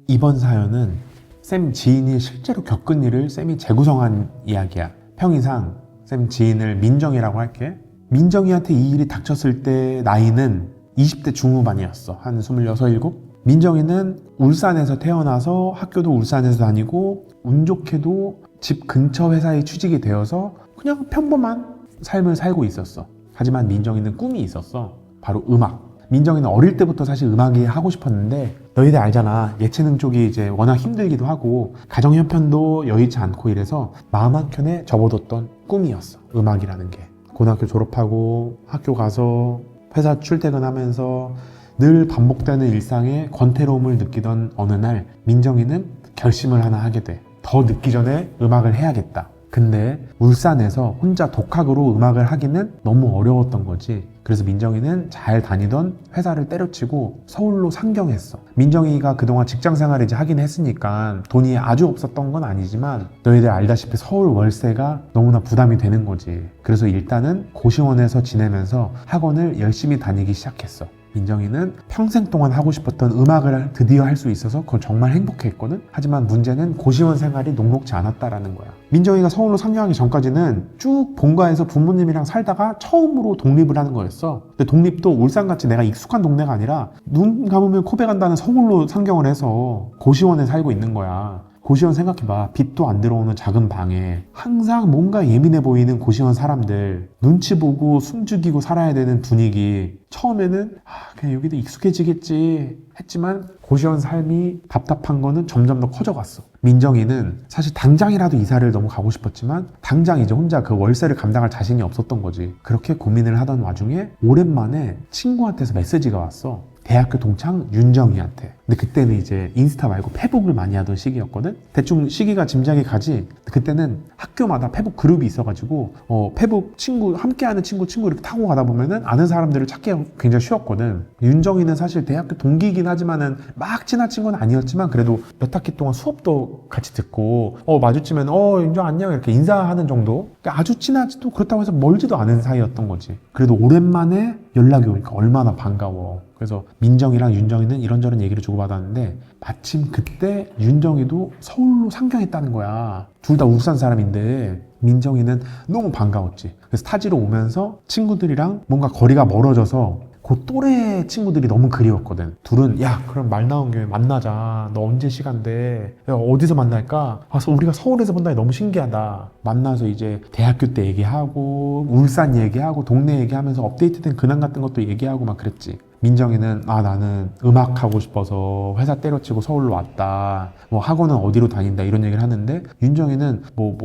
이번 사연은 샘 지인이 실제로 겪은 일을 샘이 재구성한 이야기야. 평이상 샘 지인을 민정이라고 할게. 민정이한테 이 일이 닥쳤을 때 나이는 20대 중후반이었어. 한 26, 7? 민정이는 울산에서 태어나서 학교도 울산에서 다니고 운 좋게도 집 근처 회사에 취직이 되어서 그냥 평범한 삶을 살고 있었어. 하지만 민정이는 꿈이 있었어. 바로 음악. 민정이는 어릴 때부터 사실 음악이 하고 싶었는데 너희들 알잖아. 예체능 쪽이 이제 워낙 힘들기도 하고 가정 형편도 여의치 않고 이래서 마음 한켠에 접어뒀던 꿈이었어. 음악이라는 게. 고등학교 졸업하고 학교 가서 회사 출퇴근하면서 늘 반복되는 일상에 권태로움을 느끼던 어느 날 민정이는 결심을 하나 하게 돼. 더 늦기 전에 음악을 해야겠다. 근데 울산에서 혼자 독학으로 음악을 하기는 너무 어려웠던 거지. 그래서 민정이는 잘 다니던 회사를 때려치고 서울로 상경했어. 민정이가 그동안 직장 생활을 이제 하긴 했으니까 돈이 아주 없었던 건 아니지만 너희들 알다시피 서울 월세가 너무나 부담이 되는 거지. 그래서 일단은 고시원에서 지내면서 학원을 열심히 다니기 시작했어. 민정이는 평생 동안 하고 싶었던 음악을 드디어 할 수 있어서 그건 정말 행복했거든. 하지만 문제는 고시원 생활이 녹록지 않았다라는 거야. 민정이가 서울로 상경하기 전까지는 쭉 본가에서 부모님이랑 살다가 처음으로 독립을 하는 거였어. 근데 독립도 울산같이 내가 익숙한 동네가 아니라 눈 감으면 코베 간다는 서울로 상경을 해서 고시원에 살고 있는 거야. 고시원 생각해봐. 빛도 안 들어오는 작은 방에 항상 뭔가 예민해 보이는 고시원 사람들, 눈치 보고 숨죽이고 살아야 되는 분위기. 처음에는 그냥 여기도 익숙해지겠지 했지만 고시원 삶이 답답한 거는 점점 더 커져갔어. 민정이는 사실 당장이라도 이사를 너무 가고 싶었지만 당장 이제 혼자 그 월세를 감당할 자신이 없었던 거지. 그렇게 고민을 하던 와중에 오랜만에 친구한테서 메시지가 왔어. 대학교 동창 윤정이한테. 근데 그때는 이제 인스타 말고 페북을 많이 하던 시기였거든. 대충 시기가 짐작이 가지. 그때는 학교마다 페북 그룹이 있어가지고 페북 친구 함께하는 친구 이렇게 타고 가다 보면은 아는 사람들을 찾기가 굉장히 쉬웠거든. 윤정이는 사실 대학교 동기이긴 하지만은 막 친한 친구는 아니었지만 그래도 몇 학기 동안 수업도 같이 듣고 마주치면 윤정 안녕 이렇게 인사하는 정도. 그러니까 아주 친하지도 그렇다고 해서 멀지도 않은 사이였던 거지. 그래도 오랜만에 연락이 오니까 얼마나 반가워. 그래서 민정이랑 윤정이는 이런저런 얘기를 주고받고 주고받았는데 마침 그때 윤정이도 서울로 상경했다는 거야. 둘 다 울산 사람인데 민정이는 너무 반가웠지. 그래서 타지로 오면서 친구들이랑 뭔가 거리가 멀어져서 그 또래 친구들이 너무 그리웠거든. 둘은 야 그럼 말 나온 김에 만나자. 너 언제 시간 돼? 야, 어디서 만날까? 와서 우리가 서울에서 본다니 너무 신기하다. 만나서 이제 대학교 때 얘기하고 울산 얘기하고 동네 얘기하면서 업데이트된 근황 같은 것도 얘기하고 막 그랬지. 민정이는 나는 음악 하고 싶어서 회사 때려치고 서울로 왔다. 뭐 학원은 어디로 다닌다 이런 얘기를 하는데 윤정이는 뭐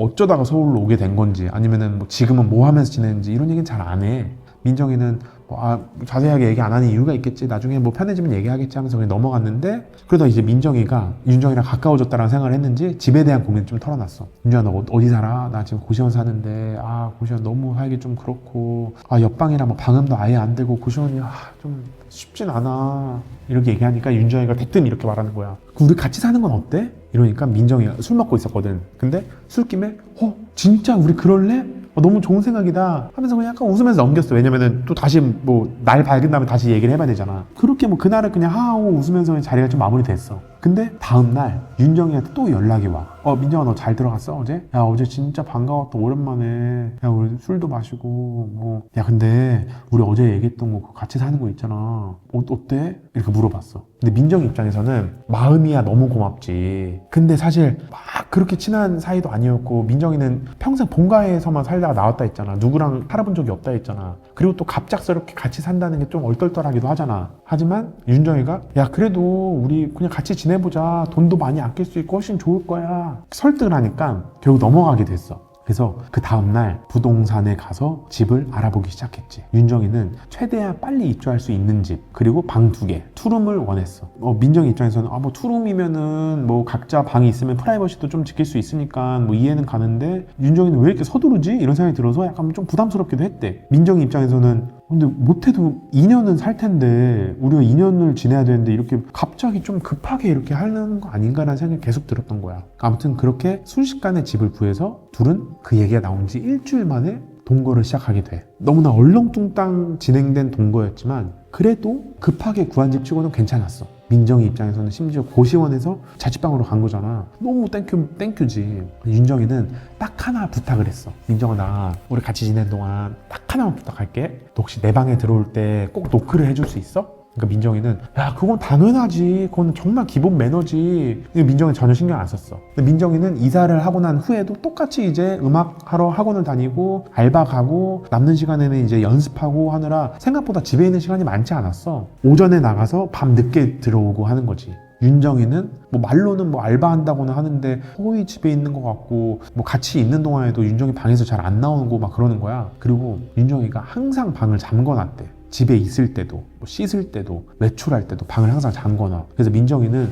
어쩌다가 서울로 오게 된 건지 아니면은 뭐 지금은 뭐 하면서 지내는지 이런 얘기는 잘 안 해. 민정이는 자세하게 얘기 안 하는 이유가 있겠지. 나중에 뭐 편해지면 얘기하겠지 하면서 그냥 넘어갔는데 그러다 이제 민정이가 윤정이랑 가까워졌다라는 생각을 했는지 집에 대한 고민을 좀 털어놨어. 윤정아 너 어디 살아? 나 지금 고시원 사는데 고시원 너무 살기 좀 그렇고 옆방이라 뭐 방음도 아예 안 되고 고시원이 좀 쉽진 않아. 이렇게 얘기하니까 윤정이가 대뜸 이렇게 말하는 거야. 우리 같이 사는 건 어때? 이러니까 민정이가 술 먹고 있었거든. 근데 술김에 진짜 우리 그럴래? 너무 좋은 생각이다 하면서 그냥 약간 웃으면서 넘겼어. 왜냐면은 또 다시 뭐 날 밝은 다음에 다시 얘기를 해봐야 되잖아. 그렇게 뭐 그날은 그냥 하하고 웃으면서 그냥 자리가 좀 마무리됐어. 근데 다음날 윤정이한테 또 연락이 와. 민정아 너 잘 들어갔어 어제? 야 어제 진짜 반가웠다 오랜만에. 야 우리 술도 마시고 야 근데 우리 어제 얘기했던 거 같이 사는 거 있잖아. 어때? 이렇게 물어봤어. 근데 민정이 입장에서는 마음이야 너무 고맙지. 근데 사실 막 그렇게 친한 사이도 아니었고 민정이는 평생 본가에서만 살다가 나왔다 했잖아. 누구랑 살아본 적이 없다 했잖아. 그리고 또 갑작스럽게 같이 산다는 게 좀 얼떨떨하기도 하잖아. 하지만 윤정이가 야 그래도 우리 그냥 같이 지내보자. 돈도 많이 아낄 수 있고 훨씬 좋을 거야. 설득을 하니까 결국 넘어가게 됐어. 그래서 그 다음날 부동산에 가서 집을 알아보기 시작했지. 윤정이는 최대한 빨리 입주할 수 있는 집 그리고 방 2개 투룸을 원했어. 민정이 입장에서는 뭐 투룸이면은 뭐 각자 방이 있으면 프라이버시도 좀 지킬 수 있으니까 뭐 이해는 가는데 윤정이는 왜 이렇게 서두르지? 이런 생각이 들어서 약간 좀 부담스럽기도 했대. 민정이 입장에서는 근데 못해도 2년은 살 텐데 우리가 2년을 지내야 되는데 이렇게 갑자기 좀 급하게 이렇게 하는 거 아닌가라는 생각이 계속 들었던 거야. 아무튼 그렇게 순식간에 집을 구해서 둘은 그 얘기가 나온 지 일주일 만에 동거를 시작하게 돼. 너무나 얼렁뚱땅 진행된 동거였지만 그래도 급하게 구한 집 치고는 괜찮았어. 민정이 입장에서는 심지어 고시원에서 자취방으로 간 거잖아. 너무 땡큐지. 윤정이는 딱 하나 부탁을 했어. 민정아 나 우리 같이 지내는 동안 딱 하나만 부탁할게. 너 혹시 내 방에 들어올 때 꼭 노크를 해줄 수 있어? 그러니까 민정이는 야 그건 당연하지. 그건 정말 기본 매너지. 민정이는 전혀 신경 안 썼어. 근데 민정이는 이사를 하고 난 후에도 똑같이 이제 음악하러 학원을 다니고 알바 가고 남는 시간에는 이제 연습하고 하느라 생각보다 집에 있는 시간이 많지 않았어. 오전에 나가서 밤 늦게 들어오고 하는 거지. 윤정이는 뭐 말로는 뭐 알바한다고는 하는데 거의 집에 있는 것 같고 뭐 같이 있는 동안에도 윤정이 방에서 잘 안 나오고 막 그러는 거야. 그리고 윤정이가 항상 방을 잠궈놨대. 집에 있을 때도 뭐 씻을 때도 외출할 때도 방을 항상 잠궈놔. 그래서 민정이는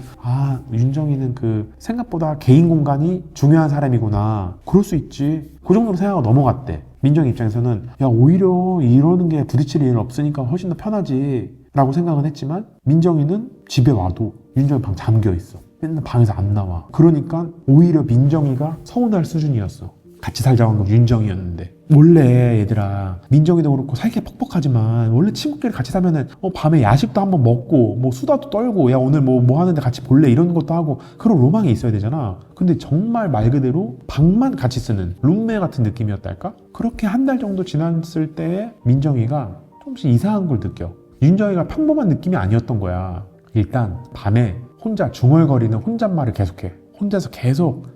윤정이는 그 생각보다 개인 공간이 중요한 사람이구나. 그럴 수 있지. 그 정도로 생각하고 넘어갔대. 민정이 입장에서는 야 오히려 이러는 게 부딪힐 일 없으니까 훨씬 더 편하지 라고 생각은 했지만 민정이는 집에 와도 윤정이 방 잠겨 있어. 맨날 방에서 안 나와. 그러니까 오히려 민정이가 서운할 수준이었어. 같이 살자고 한 건 윤정이었는데. 원래 얘들아 민정이도 그렇고 살기 퍽퍽하지만 원래 친구끼리 같이 살면은 밤에 야식도 한번 먹고 뭐 수다도 떨고 야 오늘 뭐 하는데 같이 볼래 이런 것도 하고 그런 로망이 있어야 되잖아. 근데 정말 말 그대로 방만 같이 쓰는 룸메 같은 느낌이었달까? 그렇게 한 달 정도 지났을 때 민정이가 조금씩 이상한 걸 느껴. 윤정이가 평범한 느낌이 아니었던 거야. 일단 밤에 혼자 중얼거리는 혼잣말을 계속해. 혼자서 계속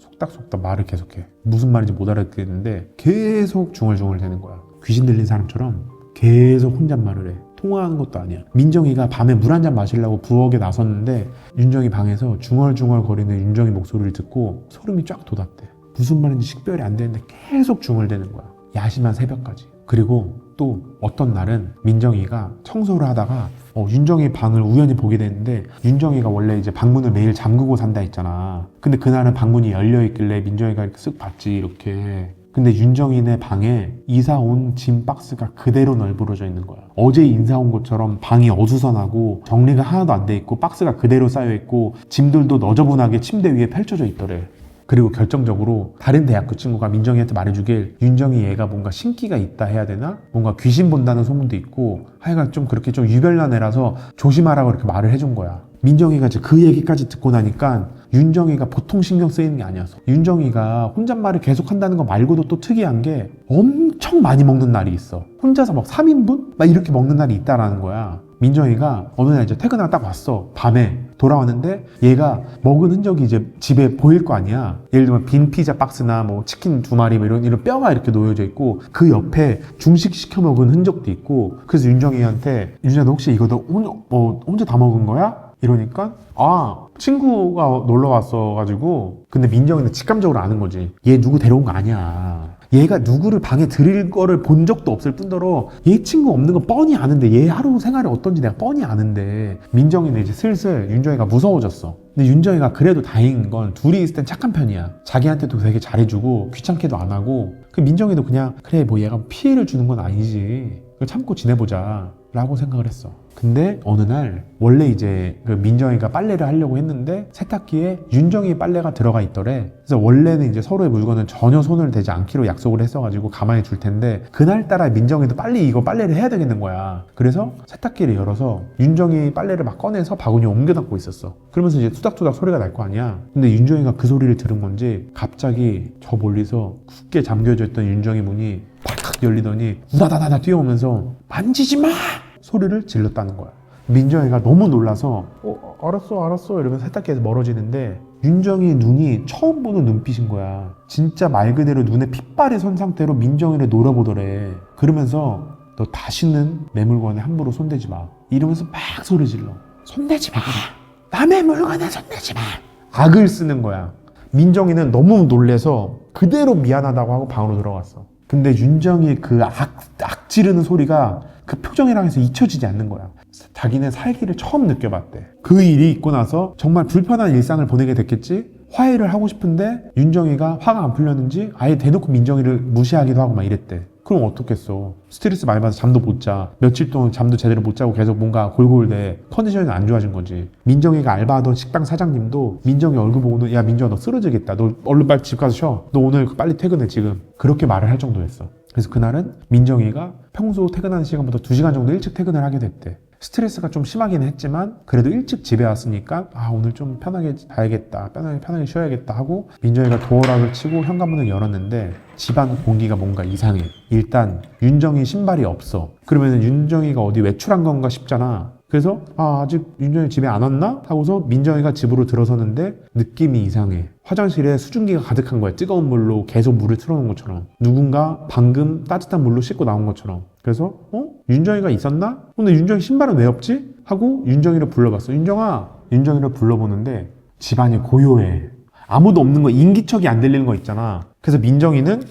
속닥속닥 말을 계속해. 무슨 말인지 못 알아듣겠는데 계속 중얼중얼 대는 거야. 귀신 들린 사람처럼 계속 혼잣말을 해. 통화하는 것도 아니야. 민정이가 밤에 물 한 잔 마시려고 부엌에 나섰는데 윤정이 방에서 중얼중얼 거리는 윤정이 목소리를 듣고 소름이 쫙 돋았대. 무슨 말인지 식별이 안 되는데 계속 중얼대는 거야. 야심한 새벽까지. 그리고 또 어떤 날은 민정이가 청소를 하다가 윤정이 방을 우연히 보게 됐는데 윤정이가 원래 이제 방문을 매일 잠그고 산다 했잖아. 근데 그날은 방문이 열려 있길래 민정이가 이렇게 쓱 봤지 이렇게. 근데 윤정이네 방에 이사 온 짐 박스가 그대로 널브러져 있는 거야. 어제 인사 온 것처럼 방이 어수선하고 정리가 하나도 안 돼 있고 박스가 그대로 쌓여 있고 짐들도 너저분하게 침대 위에 펼쳐져 있더래. 그리고 결정적으로 다른 대학교 친구가 민정이한테 말해주길 윤정이 얘가 뭔가 신기가 있다 해야 되나? 뭔가 귀신 본다는 소문도 있고 하여간 좀 그렇게 좀 유별난 애라서 조심하라고 이렇게 말을 해준 거야. 민정이가 이제 그 얘기까지 듣고 나니까 윤정이가 보통 신경 쓰이는 게 아니었어. 윤정이가 혼잣말을 계속 한다는 거 말고도 또 특이한 게 엄청 많이 먹는 날이 있어. 혼자서 막 3인분? 막 이렇게 먹는 날이 있다라는 거야. 민정이가 어느 날 이제 퇴근하고 딱 왔어. 밤에 돌아왔는데 얘가 먹은 흔적이 이제 집에 보일 거 아니야. 예를 들면 빈 피자 박스나 뭐 치킨 2마리 뭐 이런 뼈가 이렇게 놓여져 있고 그 옆에 중식 시켜 먹은 흔적도 있고. 그래서 윤정이한테 윤정아 너 혹시 이거 너 혼자 다 먹은 거야? 이러니까 친구가 놀러 왔어가지고. 근데 민정이는 직감적으로 아는 거지. 얘 누구 데려온 거 아니야. 얘가 누구를 방에 들일 거를 본 적도 없을 뿐더러 얘 친구 없는 거 뻔히 아는데 얘 하루 생활이 어떤지 내가 뻔히 아는데. 민정이는 이제 슬슬 윤정이가 무서워졌어. 근데 윤정이가 그래도 다행인 건 둘이 있을 땐 착한 편이야. 자기한테도 되게 잘해주고 귀찮게도 안 하고. 그 민정이도 그냥 그래 뭐 얘가 피해를 주는 건 아니지, 참고 지내보자 라고 생각을 했어. 근데 어느 날 원래 이제 그 민정이가 빨래를 하려고 했는데 세탁기에 윤정이 빨래가 들어가 있더래. 그래서 원래는 이제 서로의 물건은 전혀 손을 대지 않기로 약속을 했어가지고 가만히 둘 텐데 그날따라 민정이도 빨리 이거 빨래를 해야 되겠는 거야. 그래서 세탁기를 열어서 윤정이 빨래를 막 꺼내서 바구니에 옮겨 담고 있었어. 그러면서 이제 투닥투닥 소리가 날 거 아니야. 근데 윤정이가 그 소리를 들은 건지 갑자기 저 멀리서 굳게 잠겨져 있던 윤정이 문이 팍 열리더니 우다다다다 뛰어오면서 만지지 마! 소리를 질렀다는 거야. 민정이가 너무 놀라서 알았어 이러면서 세탁기에서 멀어지는데 윤정이 눈이 처음 보는 눈빛인 거야. 진짜 말 그대로 눈에 핏발이 선 상태로 민정이를 노려보더래. 그러면서 너 다시는 내 물건에 함부로 손대지 마 이러면서 막 소리 질러. 손대지 마, 남의 물건에 손대지 마. 악을 쓰는 거야. 민정이는 너무 놀래서 그대로 미안하다고 하고 방으로 들어갔어. 근데 윤정이 그 악 지르는 소리가 그 표정이랑 해서 잊혀지지 않는 거야. 자기는 살기를 처음 느껴봤대. 그 일이 있고 나서 정말 불편한 일상을 보내게 됐겠지? 화해를 하고 싶은데 윤정이가 화가 안 풀렸는지 아예 대놓고 민정이를 무시하기도 하고 막 이랬대. 그럼 어떻겠어. 스트레스 많이 받아서 잠도 못 자. 며칠 동안 잠도 제대로 못 자고 계속 뭔가 골골대. 컨디션이 안 좋아진 거지. 민정이가 알바하던 식당 사장님도 민정이 얼굴 보고는 야 민정아 너 쓰러지겠다. 너 얼른 빨리 집 가서 쉬어. 너 오늘 빨리 퇴근해 지금. 그렇게 말을 할 정도였어. 그래서 그날은 민정이가 평소 퇴근하는 시간보다 2시간 정도 일찍 퇴근을 하게 됐대. 스트레스가 좀 심하긴 했지만 그래도 일찍 집에 왔으니까 오늘 좀 편하게 자야겠다, 편하게 쉬어야겠다 하고 민정이가 도어락을 치고 현관문을 열었는데 집안 공기가 뭔가 이상해. 일단 윤정이 신발이 없어. 그러면 윤정이가 어디 외출한 건가 싶잖아. 그래서 아직 윤정이 집에 안 왔나? 하고서 민정이가 집으로 들어서는데 느낌이 이상해. 화장실에 수증기가 가득한 거야. 뜨거운 물로 계속 물을 틀어놓은 것처럼. 누군가 방금 따뜻한 물로 씻고 나온 것처럼. 그래서 윤정이가 있었나? 근데 윤정이 신발은 왜 없지? 하고 윤정이를 불러봤어. 윤정이를 불러보는데 집안이 고요해. 아무도 없는 거, 인기척이 안 들리는 거 있잖아. 그래서 민정이는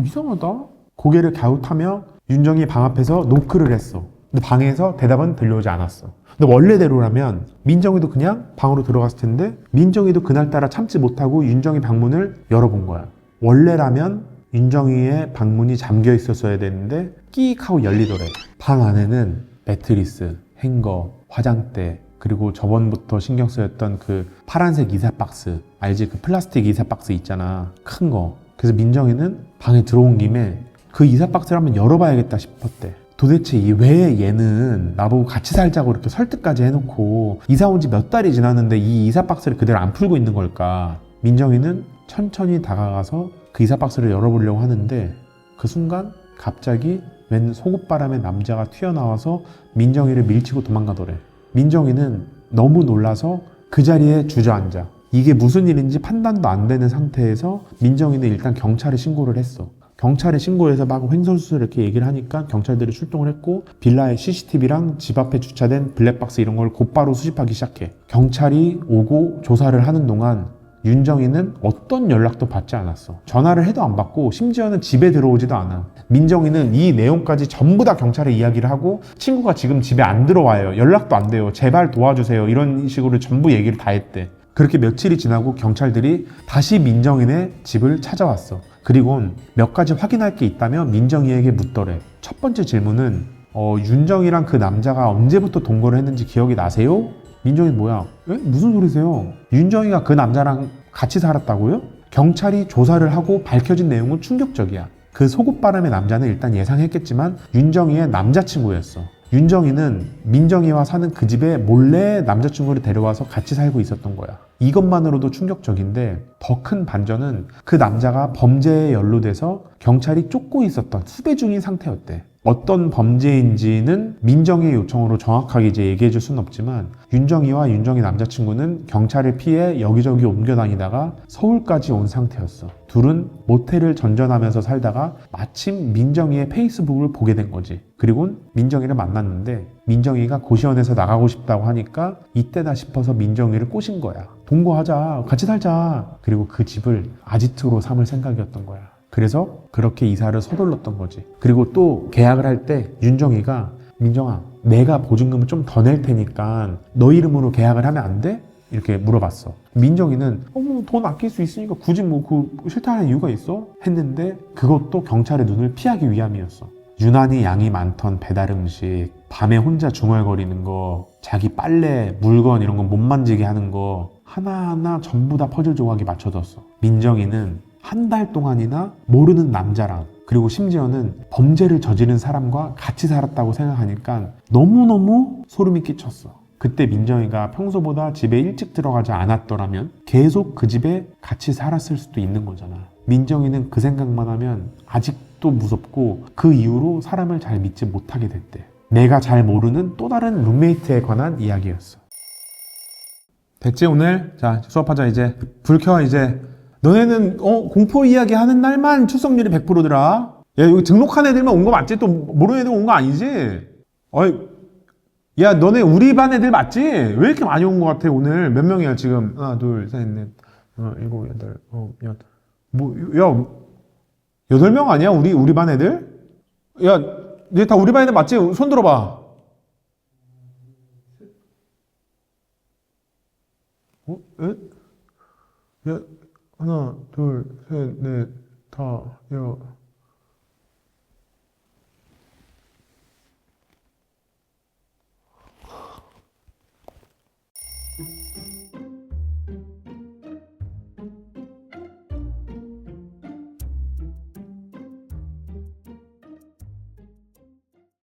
이상하다 고개를 갸웃하며 윤정이 방 앞에서 노크를 했어. 근데 방에서 대답은 들려오지 않았어. 근데 원래대로라면 민정이도 그냥 방으로 들어갔을 텐데 민정이도 그날따라 참지 못하고 윤정이 방문을 열어본 거야. 원래라면 윤정이의 방문이 잠겨 있었어야 되는데 끼익 하고 열리더래. 방 안에는 매트리스, 행거, 화장대, 그리고 저번부터 신경 쓰였던 그 파란색 이사박스, 알지? 그 플라스틱 이사박스 있잖아, 큰 거. 그래서 민정이는 방에 들어온 김에 그 이사박스를 한번 열어봐야겠다 싶었대. 도대체 왜 얘는 나보고 같이 살자고 이렇게 설득까지 해놓고 이사 온 지 몇 달이 지났는데 이 이사박스를 그대로 안 풀고 있는 걸까? 민정이는 천천히 다가가서 그 이사박스를 열어보려고 하는데 그 순간 갑자기 웬 속옷바람에 남자가 튀어나와서 민정이를 밀치고 도망가더래. 민정이는 너무 놀라서 그 자리에 주저앉아. 이게 무슨 일인지 판단도 안 되는 상태에서 민정이는 일단 경찰에 신고를 했어. 경찰에 신고해서 막 횡설수설 이렇게 얘기를 하니까 경찰들이 출동을 했고 빌라의 CCTV랑 집 앞에 주차된 블랙박스 이런 걸 곧바로 수집하기 시작해. 경찰이 오고 조사를 하는 동안 윤정이는 어떤 연락도 받지 않았어. 전화를 해도 안 받고 심지어는 집에 들어오지도 않아. 민정이는 이 내용까지 전부 다 경찰에 이야기를 하고 친구가 지금 집에 안 들어와요. 연락도 안 돼요. 제발 도와주세요. 이런 식으로 전부 얘기를 다 했대. 그렇게 며칠이 지나고 경찰들이 다시 민정이네 집을 찾아왔어. 그리고 몇 가지 확인할 게 있다며 민정이에게 묻더래. 첫 번째 질문은 윤정이랑 그 남자가 언제부터 동거를 했는지 기억이 나세요? 민정이 뭐야? 에? 무슨 소리세요? 윤정이가 그 남자랑 같이 살았다고요? 경찰이 조사를 하고 밝혀진 내용은 충격적이야. 그 속옷바람의 남자는 일단 예상했겠지만 윤정이의 남자친구였어. 윤정이는 민정이와 사는 그 집에 몰래 남자친구를 데려와서 같이 살고 있었던 거야. 이것만으로도 충격적인데 더 큰 반전은 그 남자가 범죄에 연루돼서 경찰이 쫓고 있었던 수배 중인 상태였대. 어떤 범죄인지는 민정이의 요청으로 정확하게 이제 얘기해 줄 수는 없지만 윤정이와 윤정이 남자친구는 경찰을 피해 여기저기 옮겨 다니다가 서울까지 온 상태였어. 둘은 모텔을 전전하면서 살다가 마침 민정이의 페이스북을 보게 된 거지. 그리고 민정이를 만났는데 민정이가 고시원에서 나가고 싶다고 하니까 이때다 싶어서 민정이를 꼬신 거야. 동거하자, 같이 살자. 그리고 그 집을 아지트로 삼을 생각이었던 거야. 그래서 그렇게 이사를 서둘렀던 거지. 그리고 또 계약을 할 때 윤정이가 민정아, 내가 보증금을 좀 더 낼 테니까 너 이름으로 계약을 하면 안 돼? 이렇게 물어봤어. 민정이는 돈 아낄 수 있으니까 굳이 싫다는 이유가 있어? 했는데 그것도 경찰의 눈을 피하기 위함이었어. 유난히 양이 많던 배달 음식, 밤에 혼자 중얼거리는 거, 자기 빨래, 물건 이런 거 못 만지게 하는 거 하나하나 전부 다 퍼즐 조각이 맞춰졌어. 민정이는 한 달 동안이나 모르는 남자랑 그리고 심지어는 범죄를 저지른 사람과 같이 살았다고 생각하니까 너무너무 소름이 끼쳤어. 그때 민정이가 평소보다 집에 일찍 들어가지 않았더라면 계속 그 집에 같이 살았을 수도 있는 거잖아. 민정이는 그 생각만 하면 아직도 무섭고 그 이후로 사람을 잘 믿지 못하게 됐대. 내가 잘 모르는 또 다른 룸메이트에 관한 이야기였어. 됐지 오늘? 자 수업하자 이제. 불 켜 이제. 너네는 공포 이야기 하는 날만 출석률이 100%더라. 야 여기 등록한 애들만 온 거 맞지? 또 모르는 애들 온 거 아니지? 야 너네 우리 반 애들 맞지? 왜 이렇게 많이 온 거 같아 오늘? 몇 명이야 지금? 하나 둘셋넷 일곱 여덟 여 야 8명 아니야 우리 반 애들? 야 얘 다 우리 반 애들 맞지? 손 들어봐. 야 하나 둘셋넷 다 여